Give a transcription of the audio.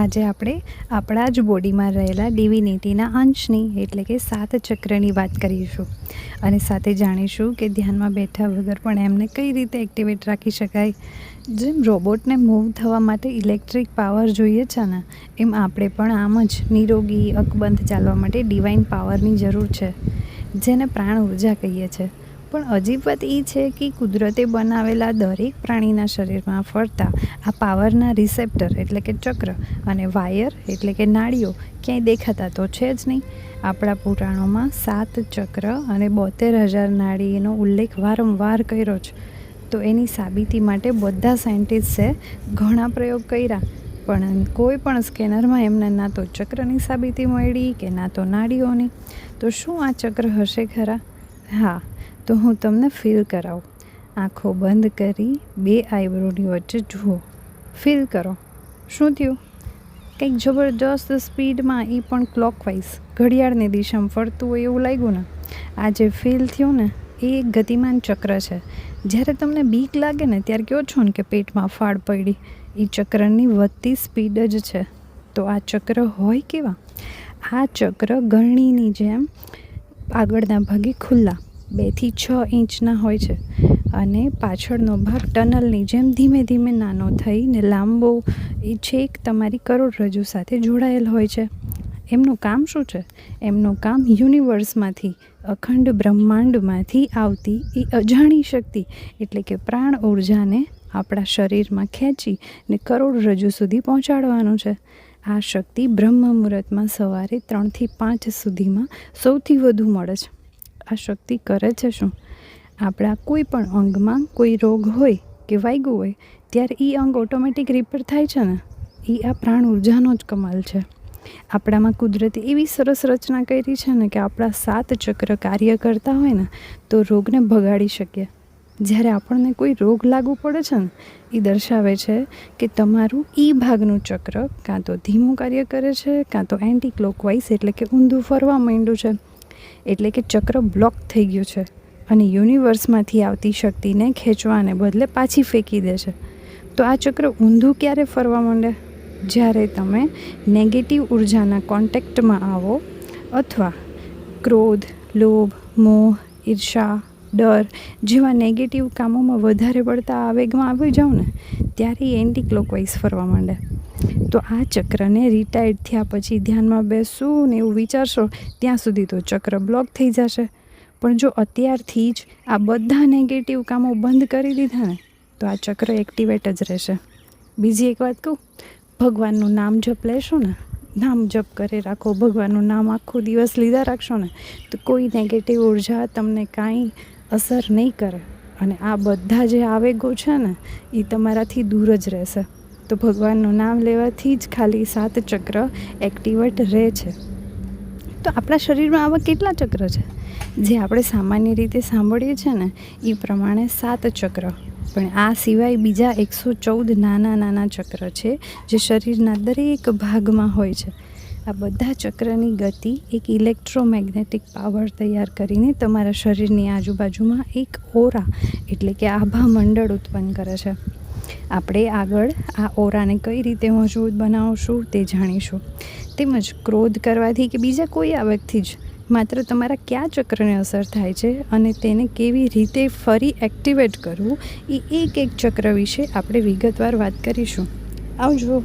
આજે આપણે આપણા જ બોડીમાં રહેલા ડિવિનિટીના અંશની એટલે કે 7 ચક્રની વાત કરીશું અને સાથે જાણીશું કે ધ્યાનમાં બેઠા વગર પણ એમને કઈ રીતે એક્ટિવેટ રાખી શકાય. જેમ રોબોટને મૂવ થવા માટે ઇલેક્ટ્રિક પાવર જોઈએ છે ને, એમ આપણે પણ આમ જ નિરોગી અકબંધ ચાલવા માટે ડિવાઇન પાવરની જરૂર છે, જેને પ્રાણ ઉર્જા કહીએ છીએ. પણ અજીબ વાત એ છે કે કુદરતે બનાવેલા દરેક પ્રાણીના શરીરમાં ફરતા આ પાવરના રિસેપ્ટર એટલે કે ચક્ર અને વાયર એટલે કે નાડીઓ ક્યાંય દેખાતા તો છે જ નહીં. આપણા પુરાણોમાં 7 ચક્ર અને 72,000 નાડીનો ઉલ્લેખ વારંવાર કર્યો છે. તો એની સાબિતી માટે બધા સાયન્ટિસ્ટે ઘણા પ્રયોગ કર્યા, પણ કોઈ પણ સ્કેનરમાં એમને ના તો ચક્રની સાબિતી મળી કે ના તો નાડીઓની. તો શું આ ચક્ર હશે ખરા? હા, તો હું તમને ફીલ કરાવું. આંખો બંધ કરી 2 આઈબ્રોની વચ્ચે જુઓ, ફીલ કરો. શું થયું? કંઈક જબરજસ્ત સ્પીડમાં, એ પણ ક્લોકવાઇઝ ઘડિયાળની દિશામાં ફરતું હોય એવું લાગ્યું ને? આ જે ફીલ થયું ને, એ એક ગતિમાન ચક્ર છે. જ્યારે તમને બીક લાગે ને ત્યારે કહો છો ને કે પેટમાં ફાડ પડી, એ ચક્રની વધતી સ્પીડ જ છે. તો આ ચક્ર હોય કેવા? આ ચક્ર ગરણીની જેમ આગળના ભાગે ખુલ્લા 2 થી 6 ઇંચના હોય છે અને પાછળનો ભાગ ટનલની જેમ ધીમે ધીમે નાનો થઈને લાંબો એ છેક તમારી કરોડરજ્જુ સાથે જોડાયેલ હોય છે. એમનું કામ શું છે? એમનું કામ યુનિવર્સમાંથી, અખંડ બ્રહ્માંડમાંથી આવતી એ અજાણી શક્તિ એટલે કે પ્રાણ ઉર્જાને આપણા શરીરમાં ખેંચી ને કરોડરજ્જુ સુધી પહોંચાડવાનું છે. આ શક્તિ બ્રહ્મ મુહૂર્તમાં સવારે 3 થી 5 સુધીમાં સૌથી વધુ મળે છે. આ શક્તિ કરે છે શું? આપણા કોઈ પણ અંગમાં કોઈ રોગ હોય કે વાગ્યું હોય ત્યારે એ અંગ ઓટોમેટિક રિપેર થાય છે ને, એ આ પ્રાણ ઉર્જાનો જ કમાલ છે. આપણામાં કુદરતે એવી સરસ રચના કરી છે ને કે આપણા 7 ચક્ર કાર્ય કરતા હોય ને તો રોગને ભગાડી શકીએ. જ્યારે આપણને કોઈ રોગ લાગુ પડે છે ને, એ દર્શાવે છે કે તમારું એ ભાગનું ચક્ર કાં તો ધીમું કાર્ય કરે છે, કાં તો એન્ટી ક્લોકવાઇઝ એટલે કે ઊંધું ફરવા માંડ્યું છે. એટલે કે ચક્ર બ્લોક થઈ ગયું છે અને યુનિવર્સમાંથી આવતી શક્તિને ખેંચવાને બદલે પાછી ફેંકી દે છે. તો આ ચક્ર ઊંધું ક્યારે ફરવા માંડે? જ્યારે તમે નેગેટિવ ઉર્જાના કોન્ટેક્ટમાં આવો અથવા ક્રોધ, લોભ, મોહ, ઈર્ષા, ડર જેવા નેગેટિવ કામોમાં વધારે પડતા આવેગમાં આવી જાઓ ને, ત્યારે એ એન્ટી ક્લોકવાઇઝ ફરવા માંડે. તો આ ચક્રને રિટાયર્ડ થયા પછી ધ્યાનમાં બેસવું ને એવું વિચારશો ત્યાં સુધી તો ચક્ર બ્લોક થઈ જશે. પણ જો અત્યારથી જ આ બધા નેગેટિવ કામો બંધ કરી દીધા ને, તો આ ચક્ર એક્ટિવેટ જ રહેશે. બીજી એક વાત કહું, ભગવાનનું નામ જપ લેશો ને, નામ જપ કરે રાખો, ભગવાનનું નામ આખો દિવસ લીધા રાખશો ને, તો કોઈ નેગેટિવ ઉર્જા તમને કાંઈ અસર નહીં કરે અને આ બધા જે આવેગો છે ને, એ તમારાથી દૂર જ રહેશે. તો ભગવાનનું નામ લેવાથી જ ખાલી 7 ચક્ર એક્ટિવેટ રહે છે. તો આપણા શરીરમાં આવા કેટલા ચક્ર છે? જે આપણે સામાન્ય રીતે સાંભળીએ છીએ ને એ પ્રમાણે 7 ચક્ર, પણ આ સિવાય બીજા 114 નાના નાના ચક્ર છે જે શરીરના દરેક ભાગમાં હોય છે. આ બધા ચક્રની ગતિ એક ઇલેક્ટ્રોમેગ્નેટિક પાવર તૈયાર કરીને તમારા શરીરની આજુબાજુમાં એક ઓરા એટલે કે આભા મંડળ ઉત્પન્ન કરે છે. આપણે આગળ આ ઓરાને કઈ રીતે મજબૂત બનાવશું તે જાણીશું. તેમજ ક્રોધ કરવાથી કે બીજા કોઈ આવેગથી જ માત્ર તમારા કયા ચક્રને અસર થાય છે અને તેને કેવી રીતે ફરી એક્ટિવેટ કરવું, એ એક ચક્ર વિશે આપણે વિગતવાર વાત કરીશું. આવજો.